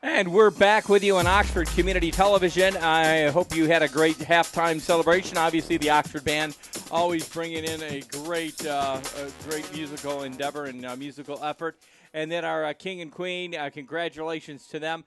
And we're back with you on Oxford Community Television. I hope you had a great halftime celebration. Obviously, the Oxford Band always bringing in a great musical endeavor and musical effort. And then our king and queen, congratulations to them.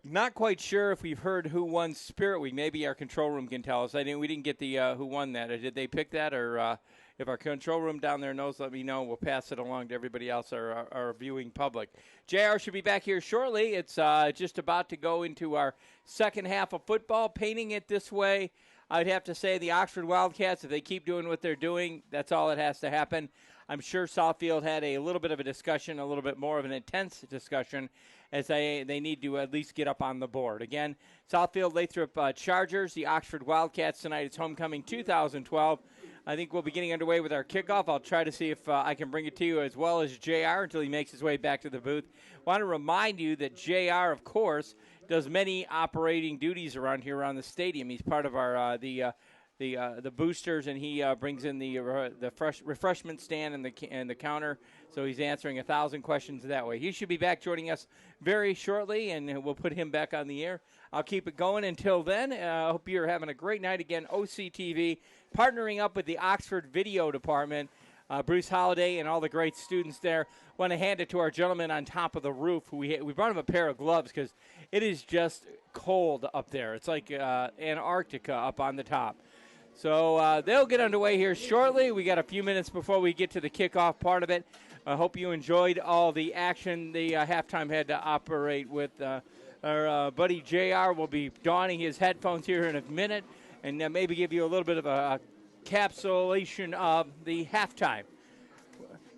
Not quite sure if we've heard who won Spirit Week. Maybe our control room can tell us. We didn't get the who won that. Did they pick that? Or if our control room down there knows, let me know. We'll pass it along to everybody else, our viewing public. JR should be back here shortly. It's just about to go into our second half of football. Painting it this way, I'd have to say the Oxford Wildcats, if they keep doing what they're doing, that's all that has to happen. I'm sure Southfield had a little bit of a discussion, a little bit more of an intense discussion, as they need to at least get up on the board. Again, Southfield Lathrup Chargers, the Oxford Wildcats tonight. It's homecoming 2012. I think we'll be getting underway with our kickoff. I'll try to see if I can bring it to you as well as JR until he makes his way back to the booth. Want to remind you that JR, of course, does many operating duties around here around the stadium. He's part of our the boosters, and he brings in the refreshment stand and the counter. So he's answering 1,000 questions that way. He should be back joining us very shortly, and we'll put him back on the air. I'll keep it going until then. I hope you're having a great night again. OCTV partnering up with the Oxford Video Department. Bruce Holliday and all the great students there. Want to hand it to our gentleman on top of the roof. We brought him a pair of gloves because it is just cold up there. It's like Antarctica up on the top. So they'll get underway here shortly. We got a few minutes before we get to the kickoff part of it. I hope you enjoyed all the action the halftime had to operate with. Our buddy JR will be donning his headphones here in a minute and maybe give you a little bit of a encapsulation of the halftime.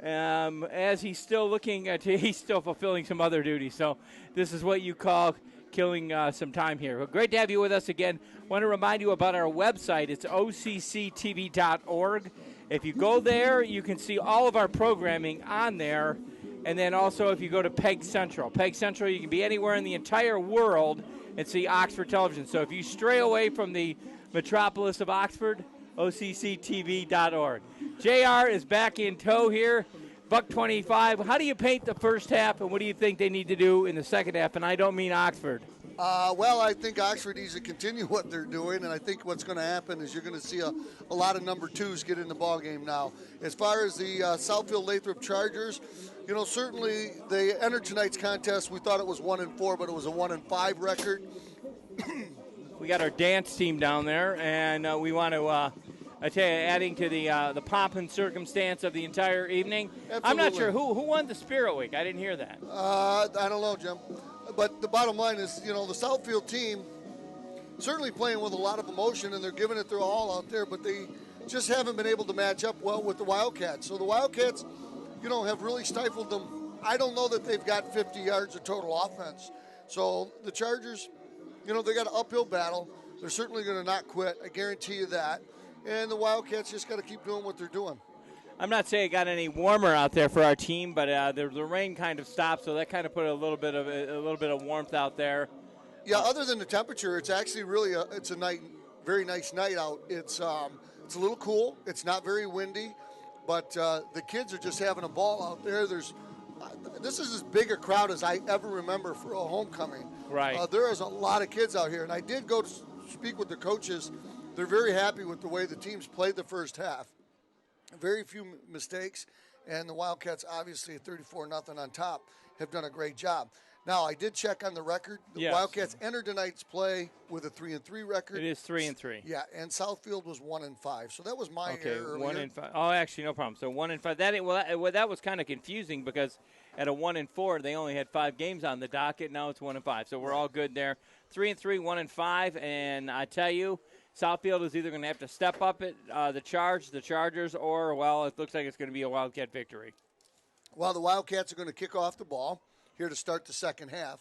As he's still he's still fulfilling some other duties. So this is what you call killing some time here. Well, great to have you with us again. Want to remind you about our website. It's occtv.org. If you go there, you can see all of our programming on there. And then also if you go to Peg Central. Peg Central, you can be anywhere in the entire world and see Oxford television. So if you stray away from the metropolis of Oxford, occtv.org. JR is back in tow here. $1.25. How do you paint the first half, and what do you think they need to do in the second half? And I don't mean Oxford. Well, I think Oxford needs to continue what they're doing, and I think what's going to happen is you're going to see a lot of number twos get in the ball game now. As far as the Southfield Lathrup Chargers, certainly they entered tonight's contest. We thought it was 1-4, but it was a 1-5 record. We got our dance team down there, and we want to. I tell you, adding to the pomp and circumstance of the entire evening. Absolutely. I'm not sure who won the Spirit Week. I didn't hear that. I don't know, Jim. But the bottom line is, the Southfield team certainly playing with a lot of emotion, and they're giving it their all out there, but they just haven't been able to match up well with the Wildcats. So the Wildcats, have really stifled them. I don't know that they've got 50 yards of total offense. So the Chargers, they got an uphill battle. They're certainly going to not quit. I guarantee you that. And the Wildcats just got to keep doing what they're doing. I'm not saying it got any warmer out there for our team, but the rain kind of stopped, so that kind of put a little bit of warmth out there. Yeah, other than the temperature, it's actually really it's a very nice night out. It's a little cool. It's not very windy, but the kids are just having a ball out there. This is as big a crowd as I ever remember for a homecoming. Right. There is a lot of kids out here, and I did go to speak with the coaches. They're very happy with the way the teams played the first half. Very few mistakes, and the Wildcats, obviously at 34-0 on top, have done a great job. Now, I did check on the record. The Wildcats entered tonight's play with a 3-3 record. It is 3-3. Yeah, and Southfield was 1-5. So that was my error. 1-5. Oh, actually, no problem. So 1-5. That was kind of confusing because at a 1-4, they only had 5 games on the docket. Now it's 1-5. So we're all good there. 3-3, 1-5, and I tell you, Southfield is either going to have to step up at the Chargers, or, well, it looks like it's going to be a Wildcat victory. Well, the Wildcats are going to kick off the ball here to start the second half.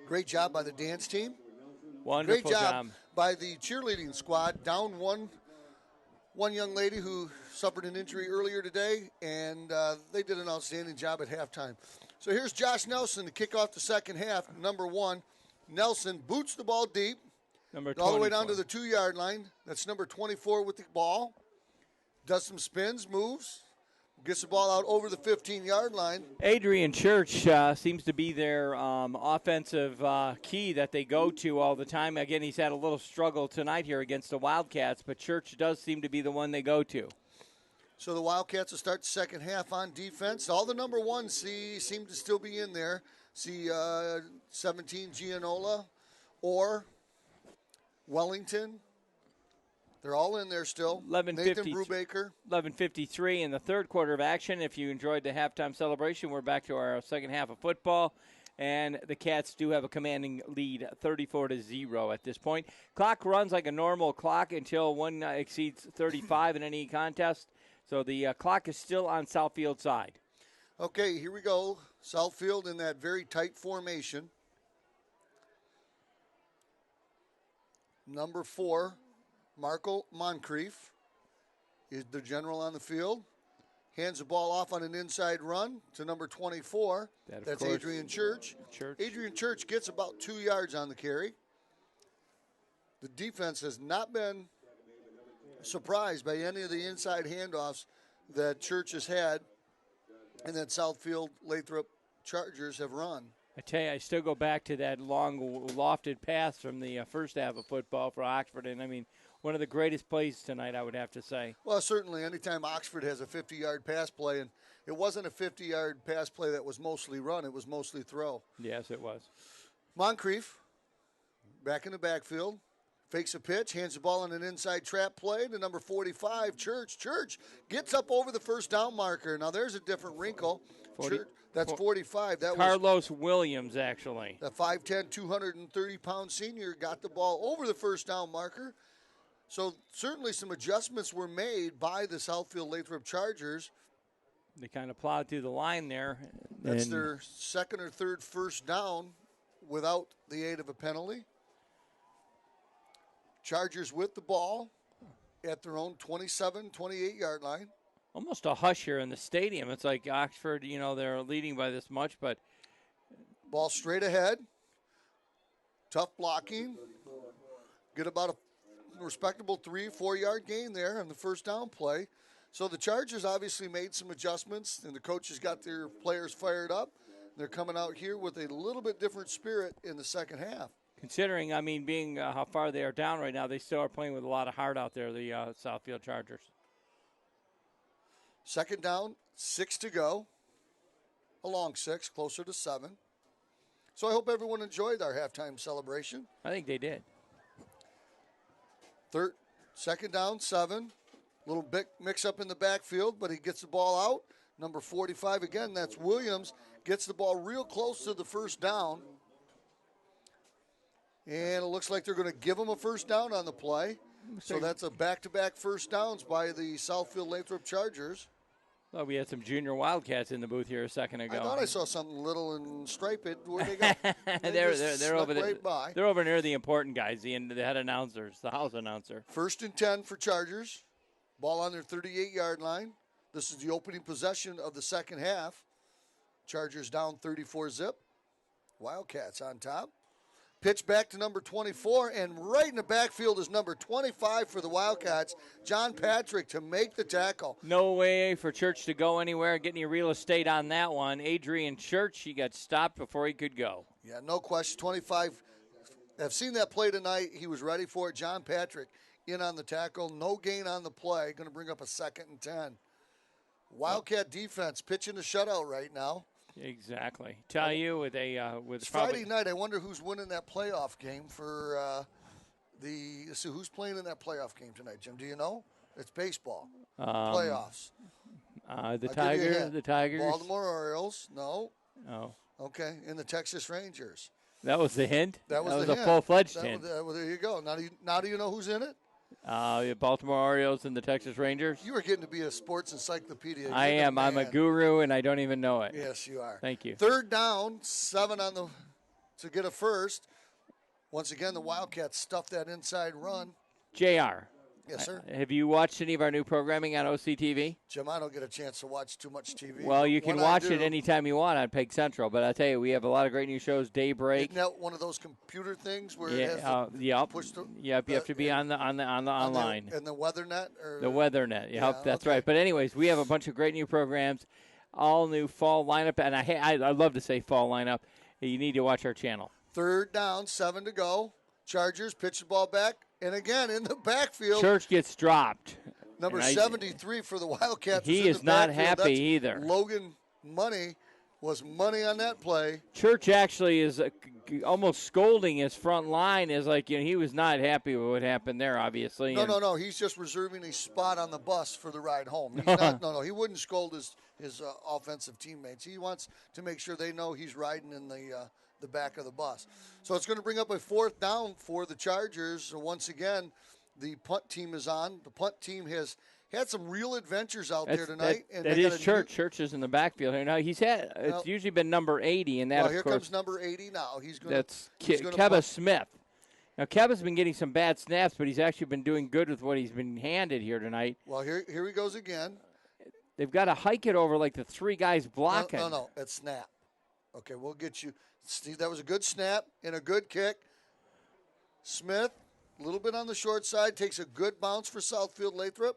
Great job by the dance team. Wonderful Great job by the cheerleading squad. Down one young lady who suffered an injury earlier today, and they did an outstanding job at halftime. So here's Josh Nelson to kick off the second half, number 1. Nelson boots the ball deep. All the way down to the 2-yard line. That's number 24 with the ball. Does some spins, moves. Gets the ball out over the 15-yard line. Adrian Church seems to be their offensive key that they go to all the time. Again, he's had a little struggle tonight here against the Wildcats, but Church does seem to be the one they go to. So the Wildcats will start the second half on defense. All the number ones seem to still be in there. See 17 Gianola or Wellington. They're all in there still. Nathan Brubaker. 11:53 in the third quarter of action. If you enjoyed the halftime celebration, we're back to our second half of football. And the Cats do have a commanding lead, 34-0 at this point. Clock runs like a normal clock until one exceeds 35 in any contest. So the clock is still on Southfield side. Okay, here we go. Southfield in that very tight formation. Number 4, Marco Moncrief is the general on the field. Hands the ball off on an inside run to number 24. That's Adrian Church. Adrian Church gets about 2 yards on the carry. The defense has not been surprised by any of the inside handoffs that Church has had and that Southfield Lathrup Chargers have run. I tell you, I still go back to that long lofted pass from the first half of football for Oxford, and I mean, one of the greatest plays tonight, I would have to say. Well, certainly, anytime Oxford has a 50-yard pass play, and it wasn't a 50-yard pass play that was mostly run, it was mostly throw. Yes, it was. Moncrief, back in the backfield, fakes a pitch, hands the ball on an inside trap play to number 45, Church. Church gets up over the first down marker. Now, there's a different wrinkle. That's 45. That Carlos Williams, actually. The 5'10", 230-pound senior got the ball over the first down marker. So certainly some adjustments were made by the Southfield Lathrup Chargers. They kind of plowed through the line there. That's their second or third first down without the aid of a penalty. Chargers with the ball at their own 27, 28-yard line. Almost a hush here in the stadium. It's like Oxford, they're leading by this much, but. Ball straight ahead. Tough blocking. Get about a respectable 3-4 yard gain there on the first down play. So the Chargers obviously made some adjustments, and the coaches got their players fired up. They're coming out here with a little bit different spirit in the second half. Considering, being how far they are down right now, they still are playing with a lot of heart out there, the Southfield Chargers. Second down, 6 to go. A long 6, closer to 7. So I hope everyone enjoyed our halftime celebration. I think they did. Second down, 7. Little bit mix-up in the backfield, but he gets the ball out. Number 45, again, that's Williams, gets the ball real close to the first down. And it looks like they're going to give him a first down on the play. So that's a back-to-back first downs by the Southfield Lathrup Chargers. Well, we had some junior Wildcats in the booth here a second ago. I thought I saw something little and striped. Where they go? They're over there. Right by. They're over near the important guys, the head announcers, the house announcer. 1st and 10 for Chargers. Ball on their 38-yard line. This is the opening possession of the second half. Chargers down 34-0. Wildcats on top. Pitch back to number 24, and right in the backfield is number 25 for the Wildcats, John Patrick, to make the tackle. No way for Church to go anywhere, get any real estate on that one. Adrian Church, he got stopped before he could go. Yeah, no question. 25. I've seen that play tonight. He was ready for it. John Patrick in on the tackle. No gain on the play. Going to bring up a 2nd and 10. Wildcat defense pitching a shutout right now. Exactly. Tell you with it's Friday night. I wonder who's winning that playoff game for so who's playing in that playoff game tonight, Jim? Do you know? It's baseball. Playoffs. The Tigers. Baltimore Orioles. No. Oh. Okay. And the Texas Rangers. That was the hint? That was a full-fledged hint. Well, there you go. Now do you know who's in it? Baltimore Orioles and the Texas Rangers. You are getting to be a sports encyclopedia. I am. I'm a guru, and I don't even know it. Yes, you are. Thank you. 3rd down, 7 to get a first. Once again, the Wildcats stuffed that inside run. JR. Yes, sir. Have you watched any of our new programming on OCTV? Jim, I don't get a chance to watch too much TV. Well, you can watch it anytime you want on Peg Central, but I tell you, we have a lot of great new shows. Daybreak. Isn't that one of those computer things where Yeah, it has yep. push the, Yep, you have to be on the online. And the WeatherNet? Or, The WeatherNet. Yep, yeah, that's okay. right. But anyways, we have a bunch of great new programs, all new fall lineup, and I love to say fall lineup. You need to watch our channel. 3rd down, 7 to go. Chargers pitch the ball back, and again in the backfield. Church gets dropped. Number 73 for the Wildcats. He is not happy either. Logan Money was money on that play. Church actually is almost scolding his front line. Is like, he was not happy with what happened there, obviously. No. He's just reserving a spot on the bus for the ride home. He's not, he wouldn't scold his offensive teammates. He wants to make sure they know he's riding in the back of the bus. So it's going to bring up a 4th down for the Chargers. So once again, the punt team is on. The punt team has had some real adventures out there tonight. That is Church. Church is in the backfield here. Now, it's usually been number 80. And that, well, here comes number 80 now. That's Keba Smith. Now, Keba's been getting some bad snaps, but he's actually been doing good with what he's been handed here tonight. Well, here he goes again. They've got to hike it over like the 3 guys blocking. No. It's snap. Okay, we'll get you. Steve, that was a good snap and a good kick. Smith, a little bit on the short side, takes a good bounce for Southfield Lathrup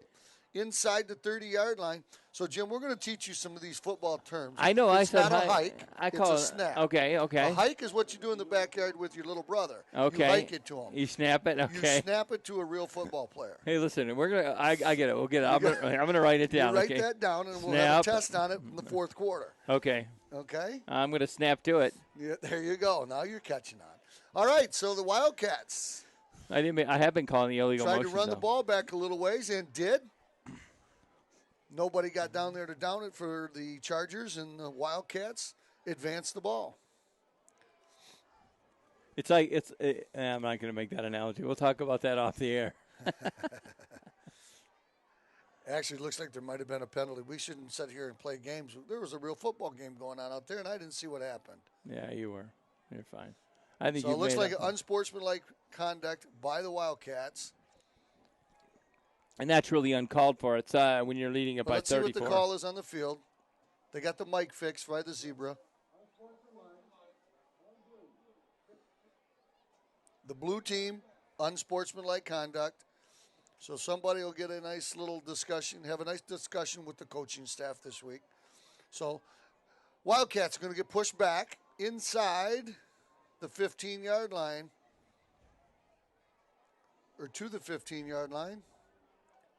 inside the 30-yard line. So, Jim, we're going to teach you some of these football terms. I know. It's not a hike. It's a it snap. Okay. A hike is what you do in the backyard with your little brother. Okay. You hike it to him. You snap it. Okay. You snap it to a real football player. Hey, listen, I get it. We'll get it. I'm gonna write it down. You write that down, and we'll have a test on it in the 4th quarter. Okay. Okay. I'm gonna snap to it. Yeah, there you go. Now you're catching on. All right. So the Wildcats. I have been calling the illegal motion. Tried to run the ball back a little ways and did. Nobody got down there to down it for the Chargers, and the Wildcats advanced the ball. It's like I'm not going to make that analogy. We'll talk about that off the air. Actually, it looks like there might have been a penalty. We shouldn't sit here and play games. There was a real football game going on out there, and I didn't see what happened. Yeah, you were. You're fine. I think so. It looks like unsportsmanlike conduct by the Wildcats. And that's really uncalled for. It's when you're leading it by 34. Let's see what the call is on the field. They got the mic fixed by the zebra. The blue team, unsportsmanlike conduct. So somebody will get a nice little discussion, have a nice discussion with the coaching staff this week. So Wildcats are going to get pushed back inside the 15-yard line, or to the 15-yard line.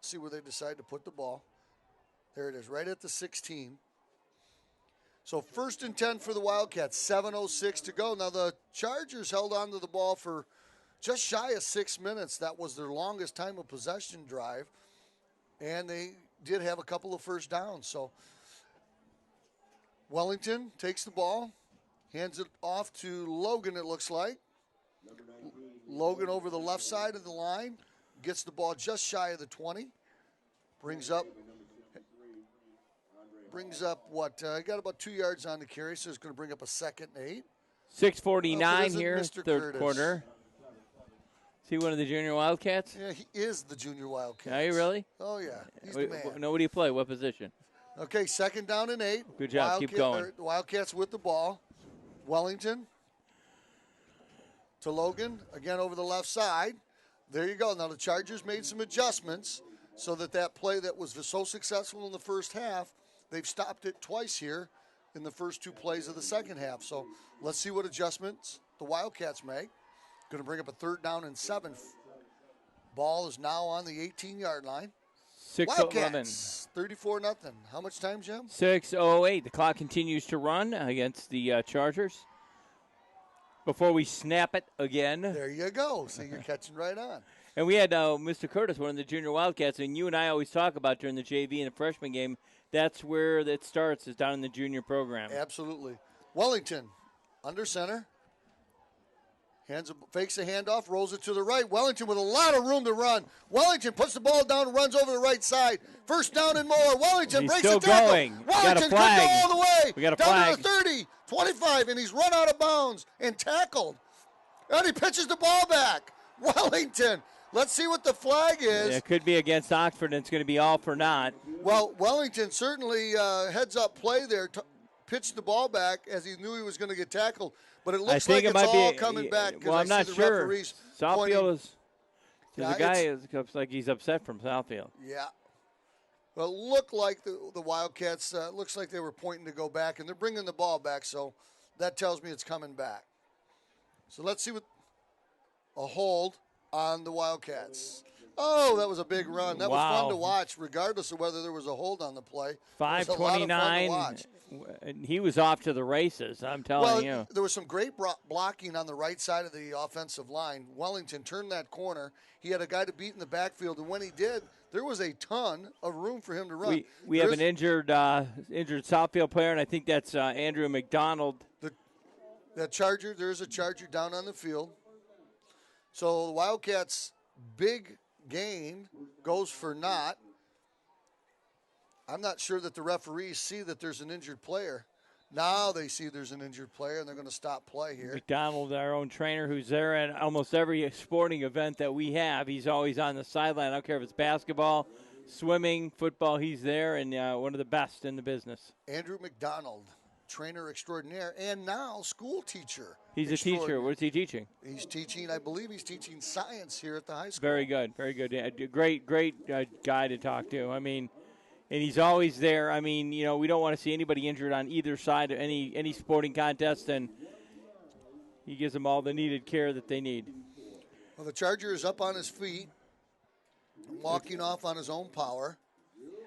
See where they decide to put the ball. There it is, right at the 16. So 1st and 10 for the Wildcats, 7:06 to go. Now the Chargers held on to the ball for just shy of 6 minutes. That was their longest time of possession drive. And they did have a couple of first downs. So Wellington takes the ball, hands it off to Logan, it looks like. Logan over the left side of the line. Gets the ball just shy of the 20. Brings up what? Got about 2 yards on the carry, so it's going to bring up a 2nd and 8. 6:49 here, Mr. 3rd Curtis. quarter. Is he one of the junior Wildcats? Yeah, he is the junior Wildcats. Are you really? Oh, yeah. He's the man. No, what do you play? What position? Okay, 2nd down and 8. Good job. Keep going. The Wildcats with the ball. Wellington to Logan, again over the left side. There you go. Now the Chargers made some adjustments so that play that was so successful in the first half, they've stopped it twice here in the first 2 plays of the second half. So let's see what adjustments the Wildcats make. Going to bring up a 3rd down and 7. Ball is now on the 18-yard line. 6:11. 34-0. How much time, Jim? 6:08. The clock continues to run against the Chargers. Before we snap it again. There you go. See, you're catching right on. And we had Mr. Curtis, one of the junior Wildcats, and you and I always talk about during the JV and the freshman game, that's where it starts, is down in the junior program. Absolutely. Wellington, under center. Fakes a handoff, rolls it to the right. Wellington with a lot of room to run. Wellington puts the ball down and runs over the right side. 1st down and more. Wellington breaks the tackle. Going. Wellington could go all the way. We got a down flag. to the 30, 25, and he's run out of bounds and tackled. And he pitches the ball back. Wellington Let's see what the flag is. It could be against Oxford, and it's going to be all for naught. Well, Wellington certainly heads-up play there, pitched the ball back as he knew he was going to get tackled. But it looks like it's all coming back. Well, I'm not sure. Southfield is – yeah, the guy looks like he's upset from Southfield. Yeah. Well, it looked like the Wildcats, looks like they were pointing to go back, and they're bringing the ball back, so that tells me it's coming back. So let's see what a hold on the Wildcats. Oh, that was a big run. That was fun to watch, regardless of whether there was a hold on the play. 5:29. He was off to the races, I'm telling you. There was some great blocking on the right side of the offensive line. Wellington turned that corner. He had a guy to beat in the backfield, and when he did, there was a ton of room for him to run. We have an injured Southfield player, and I think that's Andrew McDonald. That Charger, there is a Charger down on the field. So the Wildcats' big gain goes for naught. I'm not sure that the referees see that there's an injured player. Now they see there's an injured player, and they're going to stop play here. McDonald, our own trainer, who's there at almost every sporting event that we have. He's always on the sideline. I don't care if it's basketball, swimming, football. He's there, and one of the best in the business. Andrew McDonald, trainer extraordinaire, and now school teacher. He's a teacher. What's he teaching? He's teaching, I believe he's teaching science here at the high school. Very good, very good. Great guy to talk to. I mean, and he's always there. I mean, we don't want to see anybody injured on either side of any sporting contest, and he gives them all the needed care that they need. Well, the Charger is up on his feet, walking off on his own power.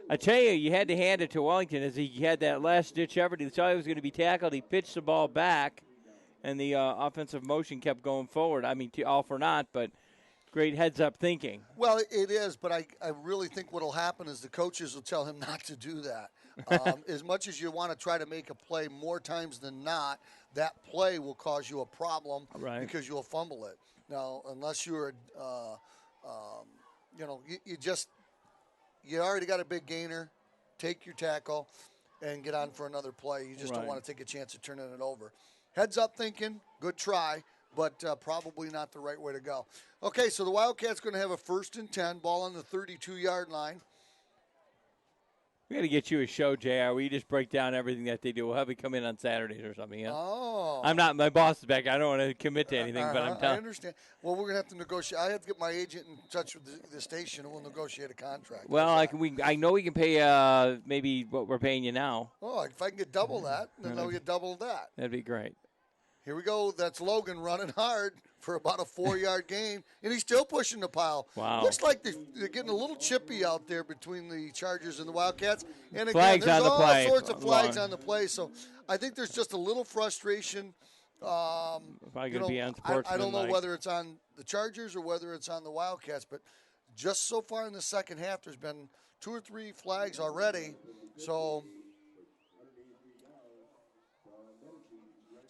I tell you, you had to hand it to Wellington as he had that last-ditch effort. He thought he was going to be tackled. He pitched the ball back, and the offensive motion kept going forward. I mean, all for naught, but great heads-up thinking. Well, it is, but I really think what will happen is the coaches will tell him not to do that. As much as you want to try to make a play more times than not, that play will cause you a problem because you'll fumble it. Now, unless you're, you already got a big gainer, take your tackle, and get on for another play. You just don't want to take a chance of turning it over. Heads up thinking, good try, but probably not the right way to go. Okay, so the Wildcats going to have a 1st and 10, ball on the 32-yard line. We got to get you a show, JR, where you just break down everything that they do. We'll have you come in on Saturdays or something. Yeah? Oh. I'm not. My boss is back. I don't want to commit to anything, but I'm telling. I understand. Well, we're going to have to negotiate. I have to get my agent in touch with the station, and we'll negotiate a contract. Well, I know we can pay maybe what we're paying you now. Oh, if I can get double that, then I'll get double that. That'd be great. Here we go. That's Logan running hard for about a 4-yard gain, and he's still pushing the pile. Wow. Looks like they're getting a little chippy out there between the Chargers and the Wildcats. And again, flags there's on the all play. Sorts of flags on the play. So I think there's just a little frustration. Probably going to be unsportsmanlike. I don't know whether it's on the Chargers or whether it's on the Wildcats, but just so far in the second half, there's been 2 or 3 flags already. So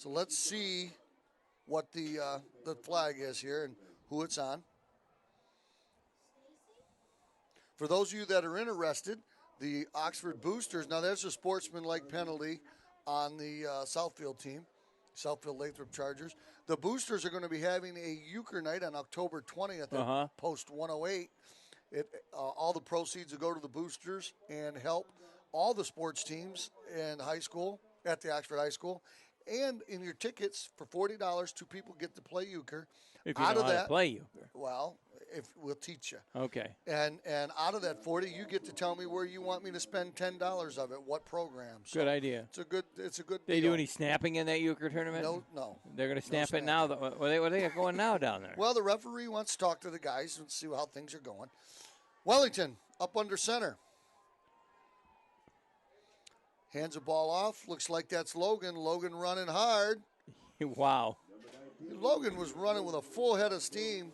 let's see what the flag is here and who it's on. For those of you that are interested, the Oxford Boosters, now there's a sportsmanlike penalty on the Southfield team, Southfield Lathrup Chargers. The Boosters are going to be having a euchre night on October 20th at Post 108. All the proceeds will go to the Boosters and help all the sports teams in high school, at the Oxford High School. And in your tickets, for $40, 2 people get to play euchre. If you know how to play euchre. Well, we'll teach you. Okay. And out of that 40, you get to tell me where you want me to spend $10 of it, what programs. Good idea. It's a good They deal. do any snapping in that euchre tournament? No. They're going to snap it now? What are they going now down there? Well, the referee wants to talk to the guys and see how things are going. Wellington up under center. Hands the ball off. Looks like that's Logan. Logan running hard. Wow. Logan was running with a full head of steam.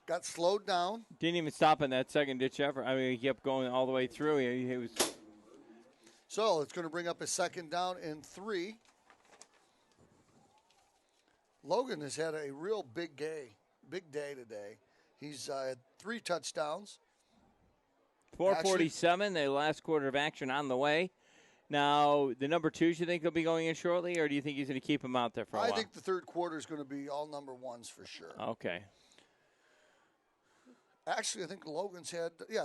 Got slowed down. Didn't even stop in that second ditch effort. I mean, he kept going all the way through. He was. So it's going to bring up a 2nd down and 3. Logan has had a real big day today. He's had 3 touchdowns. 4:47, the last quarter of action on the way. Now, the number 2s, you think he'll be going in shortly, or do you think he's going to keep him out there for a while? I think the 3rd quarter is going to be all number 1s for sure. Okay. Actually, I think Logan's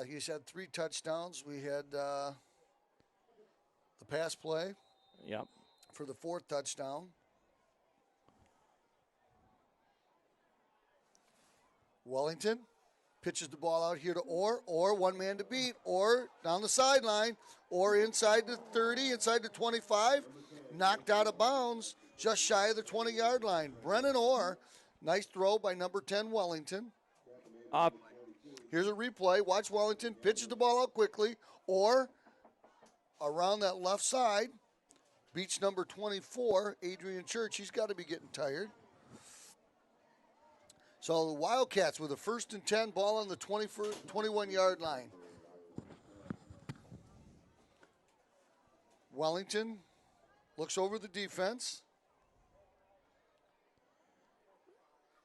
he's had 3 touchdowns. We had the pass play for the 4th touchdown. Wellington pitches the ball out here to Orr, one man to beat, Orr down the sideline, Orr inside the 30, inside the 25, knocked out of bounds, just shy of the 20-yard line. Brennan Orr, nice throw by number 10, Wellington. Here's a replay. Watch Wellington, pitches the ball out quickly, Orr around that left side, beats number 24, Adrian Church. He's got to be getting tired. So the Wildcats with a 1st and 10, ball on the 21-yard line. Wellington looks over the defense.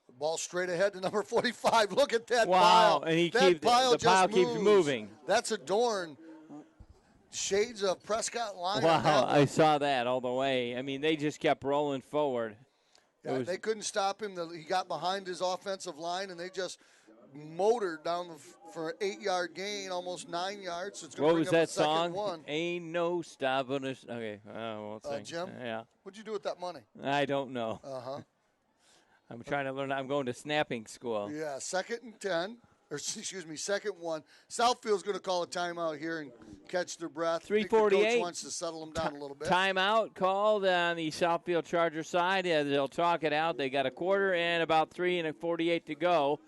The ball straight ahead to number 45. Look at that pile. And the pile keeps moving. That's Adorn. Shades of Prescott line. Wow, I saw that all the way. I mean, they just kept rolling forward. Yeah, they couldn't stop him. He got behind his offensive line, and they just motored down for an 8-yard gain, almost 9 yards. So it's going what to was bring that up a second song? one. Ain't no stopping us. Okay, I won't sing. Jim? Yeah. What'd you do with that money? I don't know. Uh-huh. I'm trying to learn. I'm going to snapping school. Yeah, 2nd and 10. Or, 2nd one. Southfield's going to call a timeout here and catch their breath. 3:48. The coach wants to settle them down a little bit. Timeout called on the Southfield Charger side. They'll talk it out. They got a quarter and about 3:48 to go.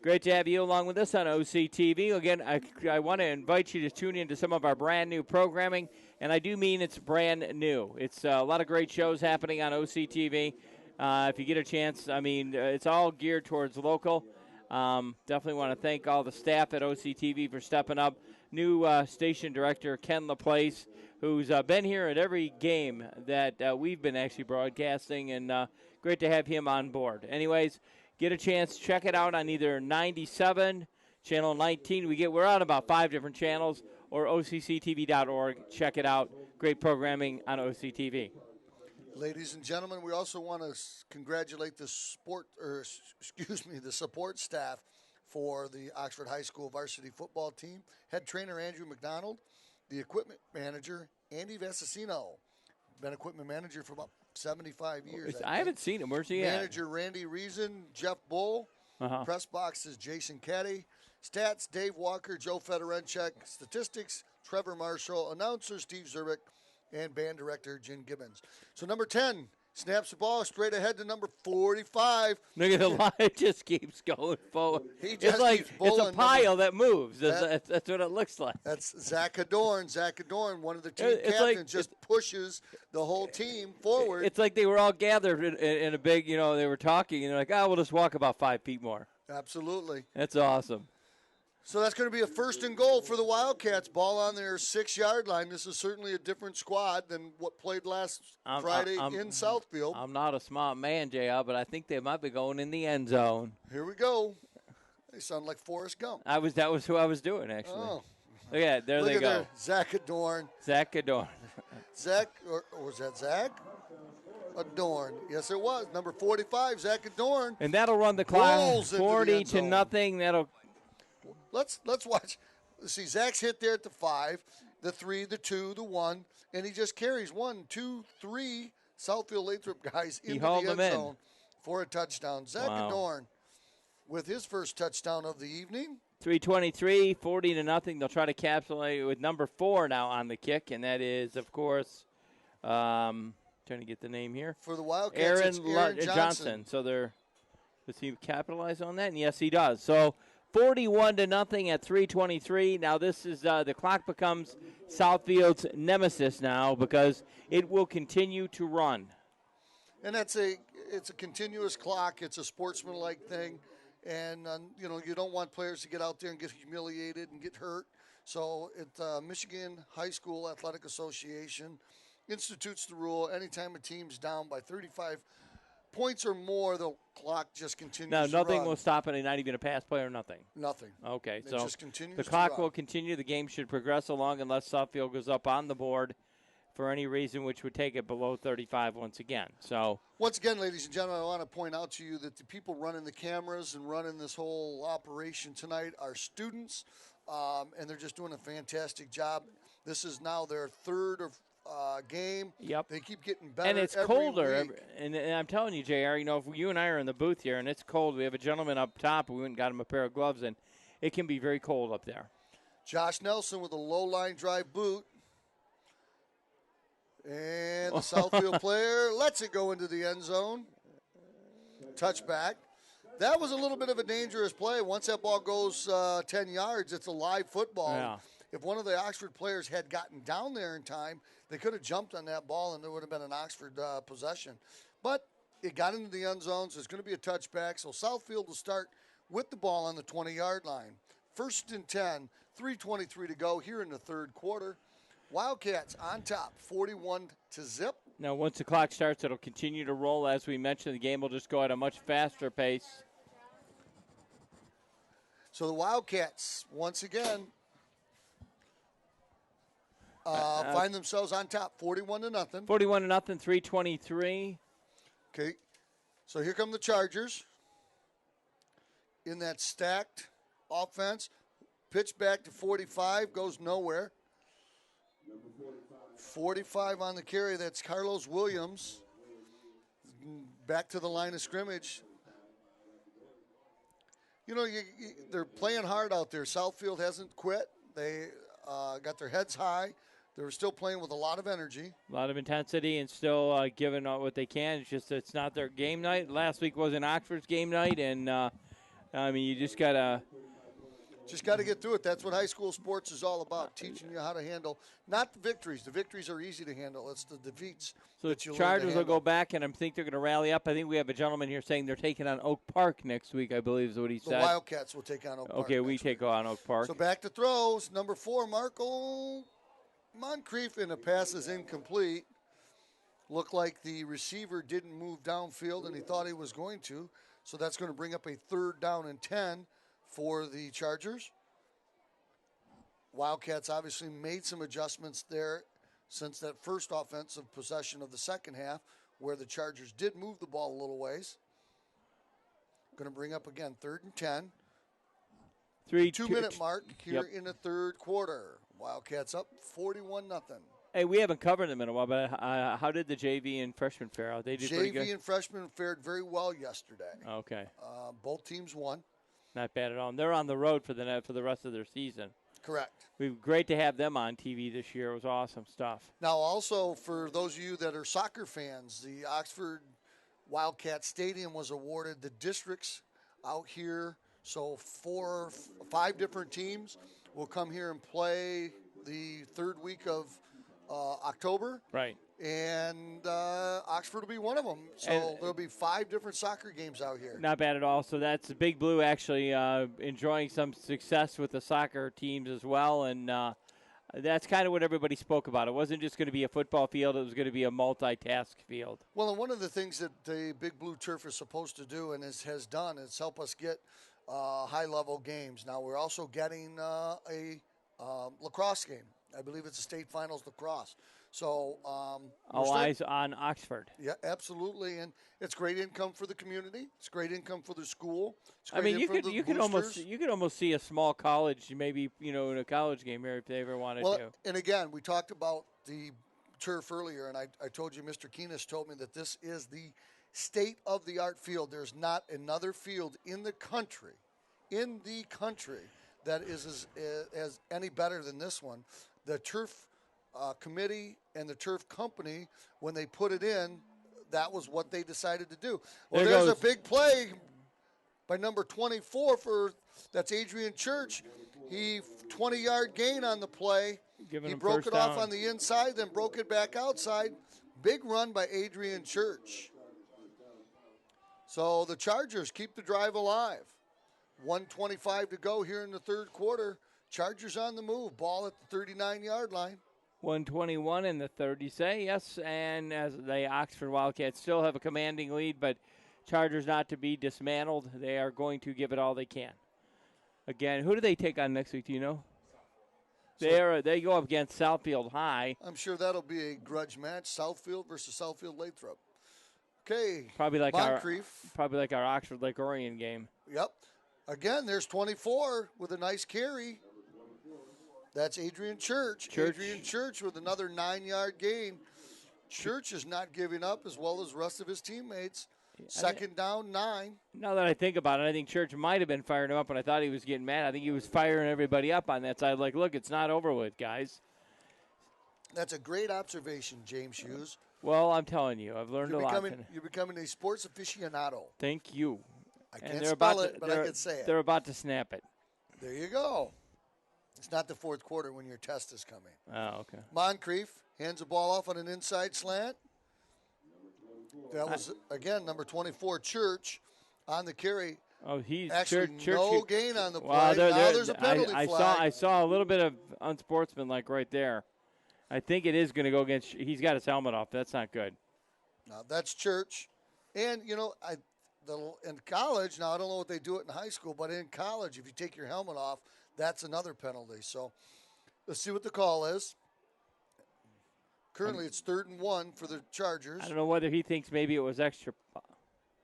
Great to have you along with us on OCTV. Again, I want to invite you to tune in to some of our brand new programming, and I do mean it's brand new. It's a lot of great shows happening on OCTV. If you get a chance, I mean, it's all geared towards local. Definitely want to thank all the staff at OCTV for stepping up. New station director Ken LaPlace, who's been here at every game that we've been actually broadcasting, and great to have him on board. Anyways, get a chance, check it out on either 97, channel 19. We're on about 5 different channels, or OCCTV.org. Check it out. Great programming on OCTV. Ladies and gentlemen, we also want to congratulate the support staff for the Oxford High School varsity football team. Head trainer Andrew McDonald, the equipment manager Andy Vassasino, been equipment manager for about 75 years. I haven't seen him. Where's he at? Manager Randy Reason, Jeff Bull, press boxes Jason Caddy, stats Dave Walker, Joe Fedorenchek, statistics Trevor Marshall, announcer Steve Zerbick, and band director Jen Gibbons. So number 10 snaps the ball straight ahead to number 45. Look at the line; it just keeps going forward. It's like it's a pile that moves. That's what it looks like. That's Zach Adorn. Zach Adorn, one of the team captains, just pushes the whole team forward. It's like they were all gathered in a big, they were talking, and they're like, we'll just walk about 5 feet more. Absolutely. That's awesome. So that's going to be a 1st and goal for the Wildcats. Ball on their 6-yard line. This is certainly a different squad than what played last Friday in Southfield. I'm not a smart man, JR, but I think they might be going in the end zone. Here we go. They sound like Forrest Gump. That was who I was doing, actually. Oh. Look at there they go. There. Zach Adorn. Zach Adorn. Zach, or was that Zach? Adorn. Yes, it was. Number 45, Zach Adorn. And that'll run the clock 40-0. That'll. Let's watch. Let's see, Zach's hit there at the 5, the 3, the 2, the 1, and he just carries 1, 2, 3 Southfield Lathrup guys into the end zone for a touchdown. Zach Adorn with his first touchdown of the evening. 3:23, 40-0. They'll try to capitalize with number 4 now on the kick, and that is, of course, trying to get the name here. For the Wildcats, Aaron Johnson. So does he capitalize on that? And yes, he does. So 41-0 at 3:23. Now this is the clock becomes Southfield's nemesis now because it will continue to run. And it's a continuous clock. It's a sportsmanlike thing, and you don't want players to get out there and get humiliated and get hurt. So Michigan High School Athletic Association institutes the rule: anytime a team's down by 35 points or more, the clock just continues to nothing run. will stop it, not even a pass play or nothing. Nothing. Okay, it so just continues the to clock run. will continue. The game should progress along unless Southfield goes up on the board for any reason, which would take it below 35 once again. So once again, ladies and gentlemen, I want to point out to you that the people running the cameras and running this whole operation tonight are students, and they're just doing a fantastic job. This is now their third game. Yep. They keep getting better. And it's every colder. week. And I'm telling you, JR, if you and I are in the booth here and it's cold, we have a gentleman up top. We went and got him a pair of gloves, and it can be very cold up there. Josh Nelson with a low line drive boot. And the Southfield player lets it go into the end zone. Touchback. That was a little bit of a dangerous play. Once that ball goes 10 yards, it's a live football. Yeah. If one of the Oxford players had gotten down there in time, they could have jumped on that ball and there would have been an Oxford possession. But it got into the end zone, so it's going to be a touchback. So Southfield will start with the ball on the 20-yard line. 1st and 10, 3:23 to go here in the third quarter. Wildcats on top, 41-0. Now, once the clock starts, it'll continue to roll. As we mentioned, the game will just go at a much faster pace. So the Wildcats, once again, find themselves on top, 41-0. 41-0, 3:23. Okay, so here come the Chargers in that stacked offense. Pitch back to 45, goes nowhere. 45 on the carry, that's Carlos Williams. Back to the line of scrimmage. They're playing hard out there. Southfield hasn't quit. They got their heads high. They're still playing with a lot of energy. A lot of intensity and still giving out what they can. It's just it's not their game night. Last week wasn't Oxford's game night, and, you just got to – Just got to get through it. That's what high school sports is all about, teaching you how to handle, not the victories. The victories are easy to handle. It's the defeats. So the Chargers will go back, and I think they're going to rally up. I think we have a gentleman here saying they're taking on Oak Park next week, I believe is what he said. The Wildcats will take on Oak Park. Okay, we take on Oak Park. So back to throws. Number 4, Marco Moncrief, and the pass is incomplete. Looked like the receiver didn't move downfield, and he thought he was going to. So that's going to bring up a 3rd down and 10 for the Chargers. Wildcats obviously made some adjustments there since that first offensive possession of the second half, where the Chargers did move the ball a little ways. Going to bring up again 3rd and 10. 2-minute mark here in the third quarter. Wildcats up 41-0. Hey, we haven't covered them in a while, but how did the JV and freshmen fare out? They did pretty good. JV and freshmen fared very well yesterday. Okay. Both teams won. Not bad at all. And they're on the road for the rest of their season. Correct. Great to have them on TV this year. It was awesome stuff. Now, also, for those of you that are soccer fans, the Oxford Wildcat Stadium was awarded the districts out here. So 5 different teams will come here and play the third week of October. Right. And Oxford will be one of them. So there'll be 5 different soccer games out here. Not bad at all. So that's Big Blue actually enjoying some success with the soccer teams as well. And that's kind of what everybody spoke about. It wasn't just going to be a football field. It was going to be a multitask field. Well, and one of the things that the Big Blue Turf is supposed to do and has done is help us get high-level games. Now, we're also getting a lacrosse game. I believe it's a state finals lacrosse. So all eyes on Oxford. Yeah, absolutely, and it's great income for the community. It's great income for the school. It's I great mean, you could almost see a small college, maybe in a college game here if they ever wanted to. And again, we talked about the turf earlier, and I told you, Mr. Keenis told me that this is the state-of-the-art field. There's not another field in the country that is as any better than this one. The turf committee and the turf company, when they put it in, that was what they decided to do. Well, there's a big play by number 24 that's Adrian Church. He 20-yard gain on the play. He broke it off on the inside, then broke it back outside. Big run by Adrian Church. So the Chargers keep the drive alive. 1:25 to go here in the third quarter. Chargers on the move. Ball at the 39-yard line. 1:21 in the third, you say? Yes, and as the Oxford Wildcats still have a commanding lead, but Chargers not to be dismantled. They are going to give it all they can. Again, who do they take on next week, do you know? They go up against Southfield High. I'm sure that'll be a grudge match, Southfield versus Southfield Lathrup. Okay, Probably like Moncrief. our Oxford Lake Orion game. Yep. Again, there's 24 with a nice carry. That's Adrian Church. Adrian Church with another 9-yard gain. Church is not giving up as well as the rest of his teammates. Second down, 9. Now that I think about it, I think Church might have been firing him up, and I thought he was getting mad. I think he was firing everybody up on that side. Like, look, it's not over with, guys. That's a great observation, James Hughes. Well, I'm telling you, I've learned a lot. You're becoming a sports aficionado. Thank you. I can't spell it, but I can say it. They're about to snap it. There you go. It's not the fourth quarter when your test is coming. Oh, okay. Moncrief hands the ball off on an inside slant. That was, again, number 24, Church, on the carry. Oh, he's actually Church, no gain on the play. Well, now there's a penalty flag. I saw a little bit of unsportsmanlike right there. I think it is going to go against. He's got his helmet off. That's not good. Now that's Church, and in college. Now I don't know what they do it in high school, but in college, if you take your helmet off, that's another penalty. So let's see what the call is. Currently, it's 3rd and 1 for the Chargers. I don't know whether he thinks maybe it was extra.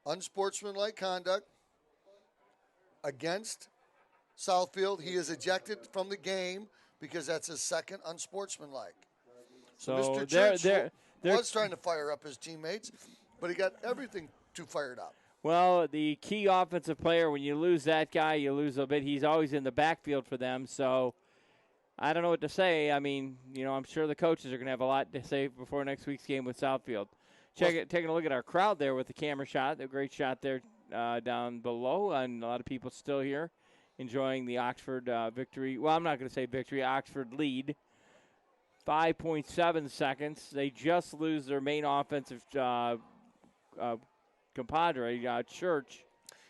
Unsportsmanlike conduct against Southfield. He is ejected from the game because that's his second unsportsmanlike. So Mr. Church was trying to fire up his teammates, but he got everything too fired up. Well, the key offensive player, when you lose that guy, you lose a bit. He's always in the backfield for them, so I don't know what to say. I mean, I'm sure the coaches are going to have a lot to say before next week's game with Southfield. Taking a look at our crowd there with the camera shot, a great shot there down below, and a lot of people still here enjoying the Oxford victory. Well, I'm not going to say victory, Oxford lead. 5.7 seconds. They just lose their main offensive compadre, Church.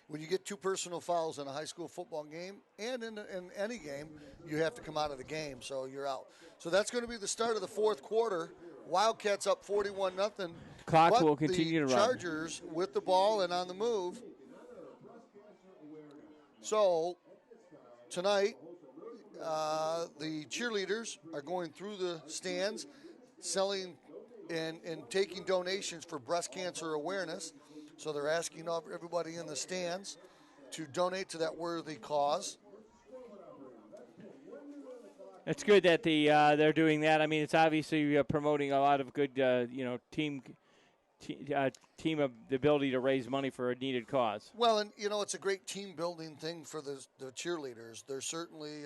When you get 2 personal fouls in a high school football game and in any game, you have to come out of the game, so you're out. So that's going to be the start of the fourth quarter. Wildcats up 41-0. Clock will continue to run. Chargers with the ball and on the move. So tonight, the cheerleaders are going through the stands, selling and taking donations for breast cancer awareness. So they're asking everybody in the stands to donate to that worthy cause. It's good that they're doing that. I mean, it's obviously promoting a lot of good, team of the ability to raise money for a needed cause. Well, and it's a great team building thing for the cheerleaders. They're certainly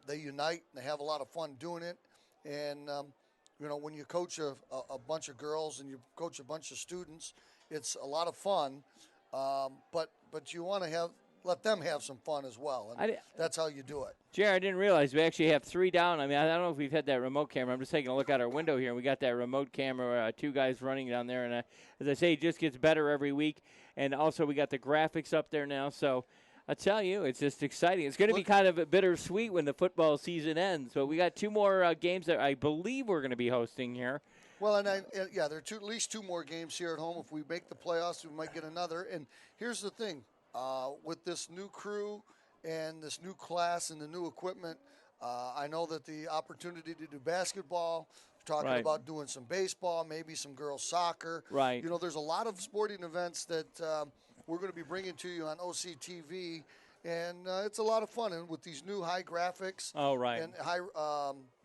they unite and they have a lot of fun doing it. And when you coach a bunch of girls and you coach a bunch of students, it's a lot of fun. But you want to let them have some fun as well, and that's how you do it. Jared, I didn't realize we actually have 3 down. I mean, I don't know if we've had that remote camera. I'm just taking a look out our window here, and we got that remote camera, 2 guys running down there. And as I say, it just gets better every week. And also we got the graphics up there now. So I tell you, it's just exciting. It's going to be kind of bittersweet when the football season ends. So we got 2 more games that I believe we're going to be hosting here. Well, there are at least 2 more games here at home. If we make the playoffs, we might get another. And here's the thing. With this new crew and this new class and the new equipment, I know that the opportunity to do basketball, talking about doing some baseball, maybe some girls soccer. Right. There's a lot of sporting events that we're going to be bringing to you on OCTV, and it's a lot of fun. And with these new high graphics and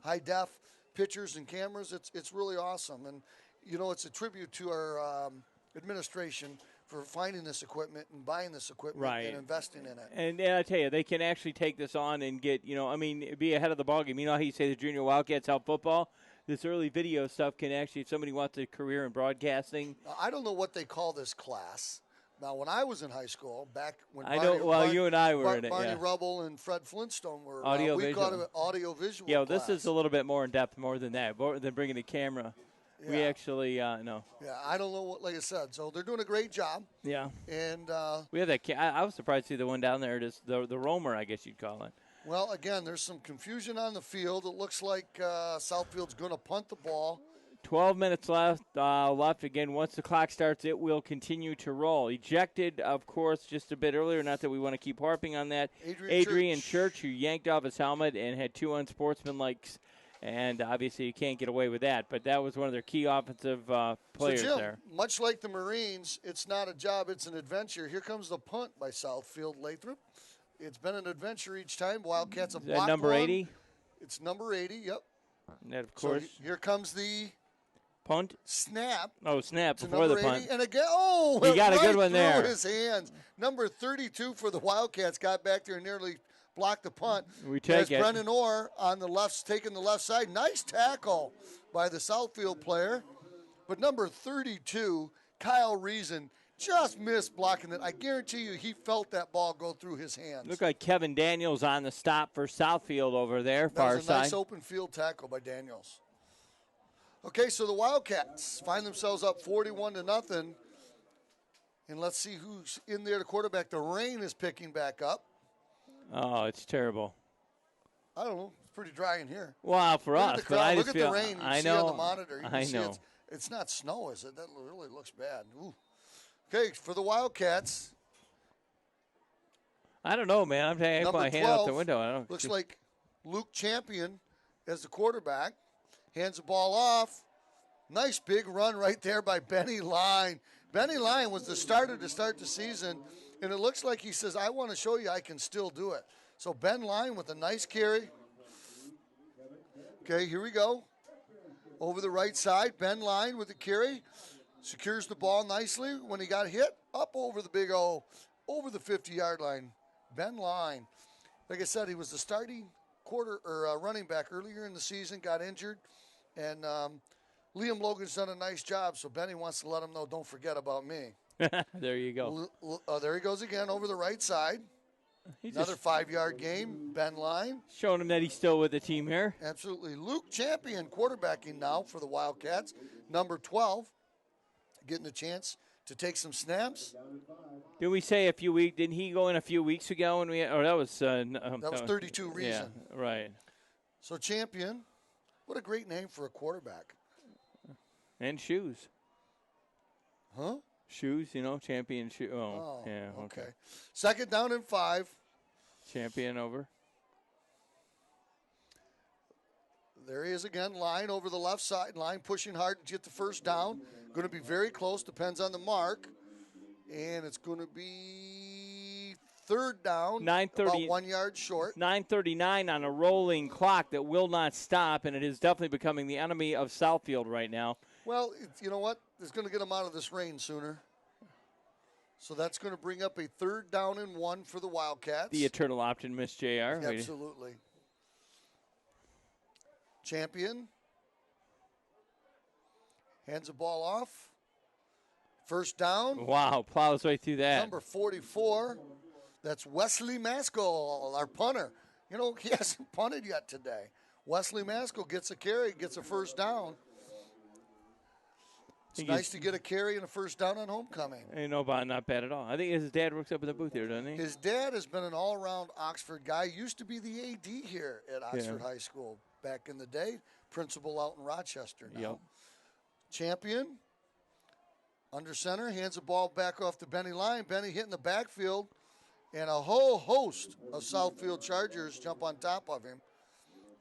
high def pictures and cameras, it's really awesome. And, it's a tribute to our administration for finding this equipment and buying this equipment and investing in it. And I tell you, they can actually take this on and get, be ahead of the ballgame. You know how you say the junior Wildcats help football? This early video stuff can actually, if somebody wants a career in broadcasting. I don't know what they call this class. Now, when I was in high school, back when you and I were in it. Barney Rubble and Fred Flintstone were we called it audio-visual class. This is a little bit more in depth, more than that, more than bringing the camera. Yeah. We actually know. Yeah, I don't know what, like I said. So they're doing a great job. Yeah. And we have that. I was surprised to see the one down there. Just the roamer, I guess you'd call it. Well, again, there's some confusion on the field. It looks like Southfield's going to punt the ball. 12 minutes left. Again, once the clock starts, it will continue to roll. Ejected, of course, just a bit earlier. Not that we want to keep harping on that. Adrian Church, who yanked off his helmet and had 2 unsportsmanlikes. And obviously you can't get away with that. But that was one of their key offensive players so Jim, there. Much like the Marines, it's not a job, it's an adventure. Here comes the punt by Southfield Lathrup. It's been an adventure each time. Wildcats have blocked number 80? It's number 80, yep. And that, of course. So here comes the punt. Snap. Oh, snap before the punt. 80, and again, he got a good one there. His hands. Number 32 for the Wildcats got back there and nearly blocked the punt. We take it. Brennan Orr on the left, taking the left side. Nice tackle by the Southfield player. But number 32, Kyle Reason, just missed blocking it. I guarantee you he felt that ball go through his hands. Looked like Kevin Daniels on the stop for Southfield over there, far side. That was a nice open field tackle by Daniels. Okay, so the Wildcats find themselves up 41-0. And let's see who's in there, the quarterback. The rain is picking back up. Oh, it's terrible. I don't know. It's pretty dry in here. Wow, for us. But I Look just at feel, the rain. You I see know. on the monitor. You I see know. It's not snow, is it? That really looks bad. Ooh. Okay, for the Wildcats. I don't know, man. I'm taking my hand out the window. I don't. Looks like Luke Champion as the quarterback. Hands the ball off. Nice big run right there by Benny Line. Benny Line was the starter to start the season, and it looks like he says, I want to show you I can still do it. So Ben Line with a nice carry. Okay, here we go. Over the right side, Ben Line with the carry. Secures the ball nicely. When he got hit, up over the big O, over the 50-yard line. Ben Line. Like I said, he was the starting running back earlier in the season, got injured, and Liam Logan's done a nice job, so Benny wants to let him know, don't forget about me. There you go. There he goes again over the right side. Another 5-yard game, Ben Line. Showing him that he's still with the team here. Absolutely. Luke Champion quarterbacking now for the Wildcats. Number 12, getting a chance to take some snaps. Did we say a few weeks? Didn't he go in a few weeks ago? When we? That was that was 32 Reason. Yeah, right. So Champion, what a great name for a quarterback. And shoes. Huh? Shoes, champion shoe. Oh, yeah, okay. Second down and 5. Champion over. There he is again, Line over the left side. Line pushing hard to get the first down. Going to be very close, depends on the mark. And it's going to be third down, 9:30, about 1 yard short. 9:39 on a rolling clock that will not stop, and it is definitely becoming the enemy of Southfield right now. Well, you know what? It's going to get them out of this rain sooner. So that's going to bring up a third down and 1 for the Wildcats. The eternal optimist, JR. Absolutely. Champion. Hands the ball off. First down. Wow, plows right through that. Number 44. That's Wesley Maskell, our punter. He hasn't punted yet today. Wesley Maskell gets a carry, gets a first down. It's nice to get a carry and a first down on homecoming. Not bad at all. I think his dad works up in the booth here, doesn't he? His dad has been an all-around Oxford guy. Used to be the AD here at Oxford High School back in the day. Principal out in Rochester now. Yep. Champion. Under center, hands the ball back off to Benny Line. Benny hitting the backfield, and a whole host of Southfield Chargers jump on top of him.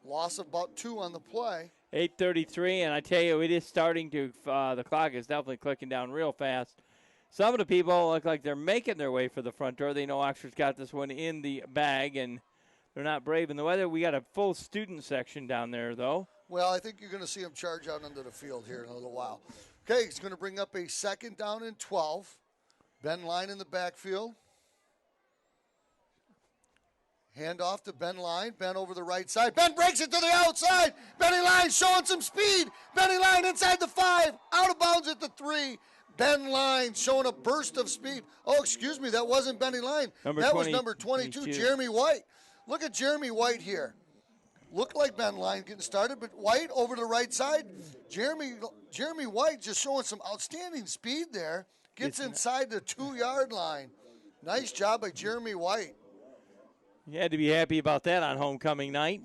Loss of about 2 on the play. 8:33, and I tell you, it is starting to, the clock is definitely clicking down real fast. Some of the people look like they're making their way for the front door. They know Oxford's got this one in the bag, and they're not braving the weather. We got a full student section down there, though. Well, I think you're going to see them charge out into the field here in a little while. Okay, he's going to bring up a second down and 12. Ben Line in the backfield. Hand off to Ben Line. Ben over the right side. Ben breaks it to the outside. Benny Line showing some speed. Benny Line inside the 5. Out of bounds at the 3. Ben Line showing a burst of speed. Oh, excuse me. That wasn't Benny Line. That was number 22, Jeremy White. Look at Jeremy White here. Looked like Ben Line getting started, but White over to the right side. Jeremy White just showing some outstanding speed there. Gets inside the 2-yard line. Nice job by Jeremy White. You had to be happy about that on homecoming night.